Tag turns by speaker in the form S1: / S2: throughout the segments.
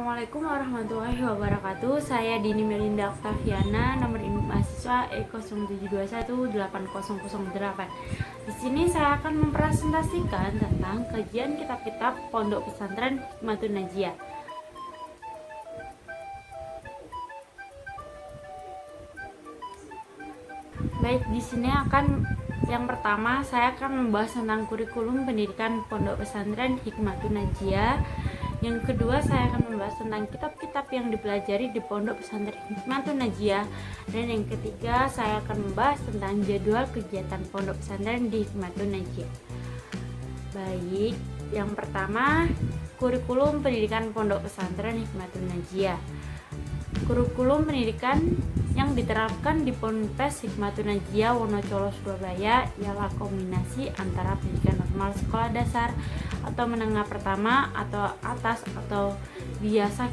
S1: Assalamualaikum warahmatullahi wabarakatuh. Saya Dini Melinda Oktaviana, nomor induk mahasiswa E07218008. Di sini saya akan mempresentasikan tentang kajian kitab-kitab Pondok Pesantren Hikmatun Najiyah. Baik, di sini yang pertama saya akan membahas tentang kurikulum pendidikan Pondok Pesantren Hikmatun Najiyah. Yang kedua, saya akan membahas tentang kitab-kitab yang dipelajari di Pondok Pesantren Hikmatun Najiyah. Dan yang ketiga, saya akan membahas tentang jadwal kegiatan Pondok Pesantren di Hikmatun Najiyah. Baik, yang pertama, kurikulum pendidikan Pondok Pesantren Hikmatun Najiyah. Kurikulum pendidikan yang diterapkan di Ponpes Hikmatun Najiyah Wonocolo Surabaya ialah kombinasi antara pendidikan normal sekolah dasar atau menengah pertama atau atas atau biasa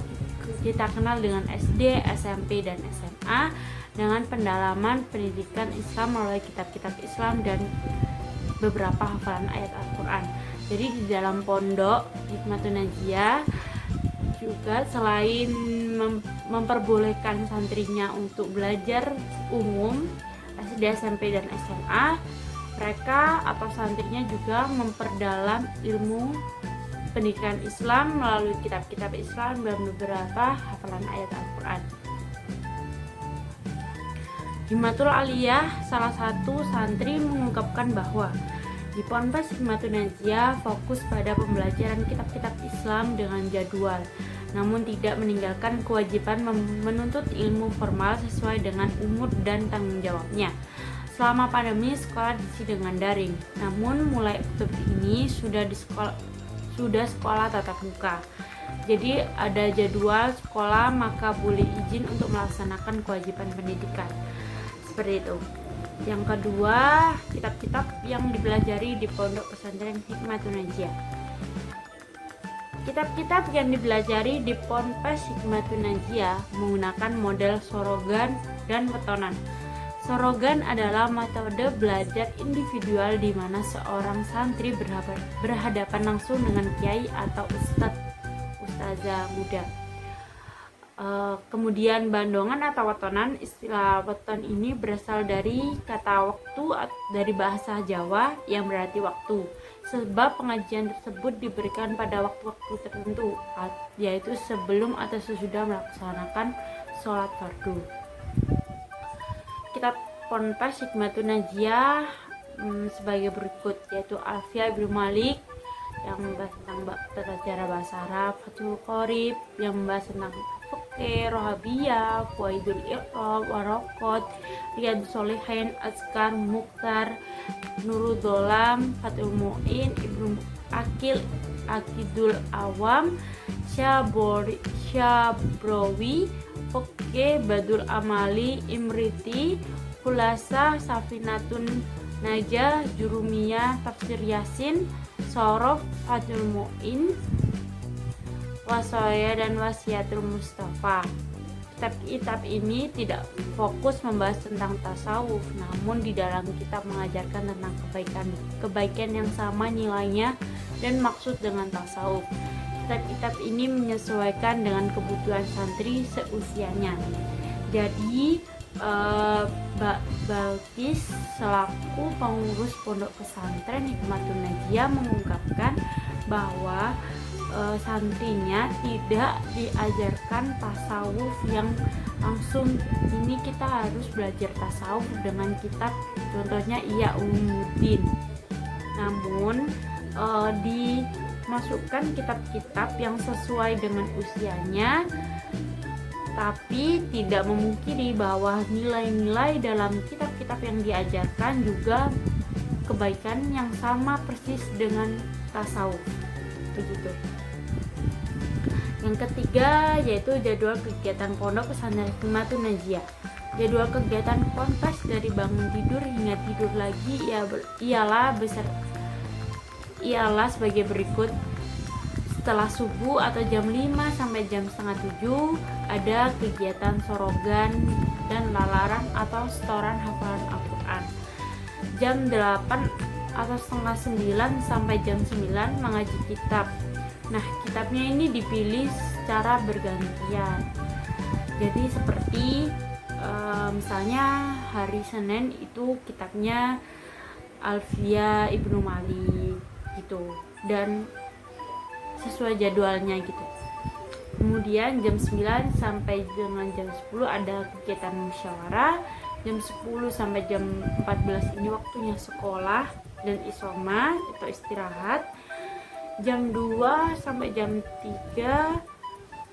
S1: kita kenal dengan SD, SMP, dan SMA dengan pendalaman pendidikan Islam melalui kitab-kitab Islam dan beberapa hafalan ayat Al-Quran. Jadi di dalam Pondok Hikmatun Najiyah juga selain memperbolehkan santrinya untuk belajar umum SD, SMP, dan SMA, mereka atau santrinya juga memperdalam ilmu pendidikan Islam melalui kitab-kitab Islam dan beberapa hafalan ayat Al-Quran. Himmatul Aliyah, salah satu santri, mengungkapkan bahwa di Ponpes Hikmatun Najiyah fokus pada pembelajaran kitab-kitab Islam dengan jadwal, namun tidak meninggalkan kewajiban menuntut ilmu formal sesuai dengan umur dan tanggung jawabnya. Selama pandemi, sekolah diisi dengan daring, namun mulai Oktober ini sudah sekolah tatap muka. Jadi ada jadwal sekolah, maka boleh izin untuk melaksanakan kewajiban pendidikan. Seperti itu. Yang kedua, kitab-kitab yang dipelajari di Pondok Pesantren Hikmatun Najiyah. Kitab-kitab yang dipelajari di Ponpes Hikmatun Najiyah menggunakan model sorogan dan wetonan. Sorogan adalah metode belajar individual di mana seorang santri berhadapan langsung dengan kiai atau ustazah muda. Kemudian bandongan atau wetonan, istilah weton ini berasal dari kata waktu dari bahasa Jawa yang berarti waktu, sebab pengajian tersebut diberikan pada waktu-waktu tertentu, yaitu sebelum atau sesudah melaksanakan sholat fardu. Kitab Ponpes Hikmatun Najiyah sebagai berikut, yaitu Alfiah Ibnu Malik yang membahas tentang tata cara bahasa Arab, Fathul Qorib yang membahas tentang Fikih, Rohabiyah, Fawaidul Iqab, Waraqat, Riyadhus Shalihin, Azkar, Mukhtar, Nurul Dolam, Fathul Mu'in, Ibnu Akil, Akidul Awam, Syabrawi, Fikih, Badul Amali, Imriti, Khulasa, Safinatun Najah, Jurumiyah, Tafsir Yasin, Sorof, Fathul Mu'in, Wasaya, dan Wasiatul Mustafa. Kitab-kitab ini tidak fokus membahas tentang tasawuf, namun di dalam kitab mengajarkan tentang kebaikan yang sama nilainya dan maksud dengan tasawuf. Kitab-kitab ini menyesuaikan dengan kebutuhan santri seusianya. Jadi Balkis selaku pengurus Pondok Pesantren Hikmatun Najiyah mengungkapkan bahwa santrinya tidak diajarkan tasawuf yang langsung. Ini kita harus belajar tasawuf dengan kitab, contohnya Ihya Ulumuddin. Namun dimasukkan kitab-kitab yang sesuai dengan usianya, tapi tidak memungkiri bahwa nilai-nilai dalam kitab-kitab yang diajarkan juga kebaikan yang sama persis dengan tasawuf. Begitu. Yang ketiga, yaitu jadwal kegiatan Pondok Pesantren Hikmatun Najiyah. Jadwal kegiatan Ponpes dari bangun tidur hingga tidur lagi ialah sebagai berikut. Setelah subuh atau jam 5 sampai jam setengah 7 ada kegiatan sorogan dan lalaran atau setoran hafalan Al-Quran. Jam 8 atau setengah 9 sampai jam 9 mengaji kitab. Nah, kitabnya ini dipilih secara bergantian. Jadi seperti misalnya hari Senin itu kitabnya Alfia Ibnu Malik gitu, dan sesuai jadwalnya gitu. Kemudian jam 9 sampai dengan jam 10 ada kegiatan musyawarah. Jam 10 sampai jam 14 ini waktunya sekolah dan isoma atau istirahat. Jam 2 sampai jam 3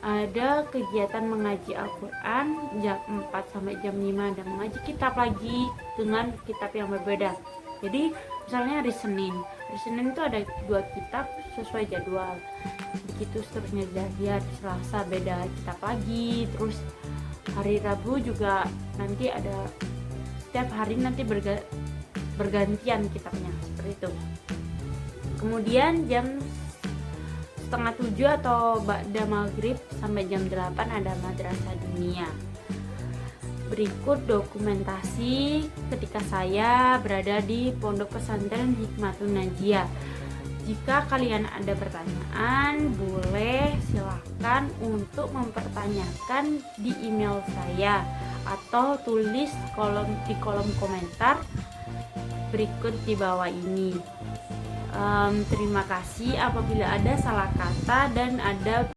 S1: ada kegiatan mengaji Al-Quran. Jam 4 sampai jam 5 ada mengaji kitab lagi dengan kitab yang berbeda. Jadi misalnya hari Senin itu ada 2 kitab sesuai jadwal, begitu seterusnya. Jadi hari Selasa beda kitab lagi, terus hari Rabu juga nanti ada, setiap hari nanti bergantian kitabnya, seperti itu. Kemudian jam setengah 7 atau ba'da maghrib sampai jam 8 ada madrasah dunia. Berikut dokumentasi ketika saya berada di Pondok Pesantren Hikmatun Najiyah. Jika kalian ada pertanyaan, boleh silahkan untuk mempertanyakan di email saya atau tulis di kolom komentar berikut di bawah ini. Terima kasih apabila ada salah kata dan ada